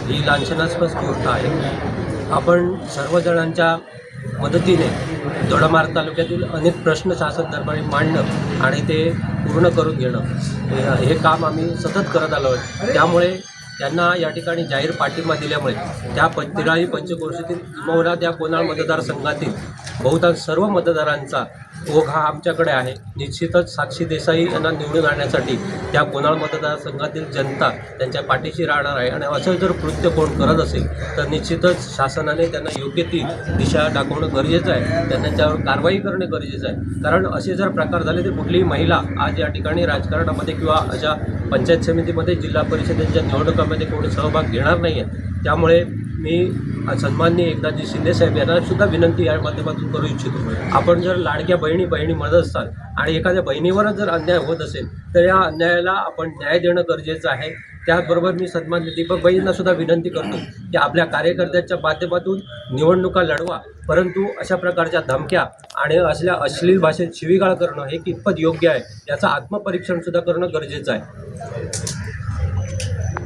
ही लांछनास्पद गोष्ट आहे। आपण सर्वजणांच्या मदतीने दोडामार्ग तालुक्यातील अनेक प्रश्न शासन दरबारी मांडणं आणि ते पूर्ण करून घेणं हे काम आम्ही सतत करत आलो आहोत। त्यामुळे त्यांना या ठिकाणी जाहीर पाठिंबा दिल्यामुळे त्या तिराही पंचक्रोशीतील किंबहुना त्या कोनाळ मतदारसंघातील बहुतांश सर्व मतदारांचा ओघ हा आमच्याकडे आहे। निश्चितच साक्षी देसाई यांना निवडून आणण्यासाठी त्या कोनाळ मतदारसंघातील जनता त्यांच्या पाठीशी राहणार आहे आणि असं जर कृत्य कोण करत असेल तर निश्चितच शासनाने त्यांना योग्य ती दिशा दाखवणं गरजेचं आहे, त्यांना त्यावर कारवाई करणे गरजेचं आहे। कारण असे जर प्रकार झाले तर कुठलीही महिला आज या ठिकाणी राजकारणामध्ये किंवा अशा पंचायत समितीमध्ये जिल्हा परिषदेच्या निवडणुकांमध्ये कोणी सहभाग घेणार नाही आहे। त्यामुळे मी सन्माननीय एकनाथजी शिंदेसाहेब यांना सुद्धा विनंती या माध्यमातून करू इच्छितो, आपण जर लाडक्या बहिणी म्हणत असाल आणि एखाद्या बहिणीवरच जर अन्याय होत असेल तर या अन्यायाला आपण न्याय देणं गरजेचं आहे। त्याचबरोबर मी सन्माननीय दीपकबाईंना सुद्धा विनंती करतो की आपल्या कार्यकर्त्यांच्या माध्यमातून निवडणुका लढवा, परंतु अशा प्रकारच्या धमक्या आणि असल्या अश्लील भाषेत शिवीगाळ करणं हे कितपत योग्य आहे याचं आत्मपरीक्षण सुद्धा करणं गरजेचं आहे।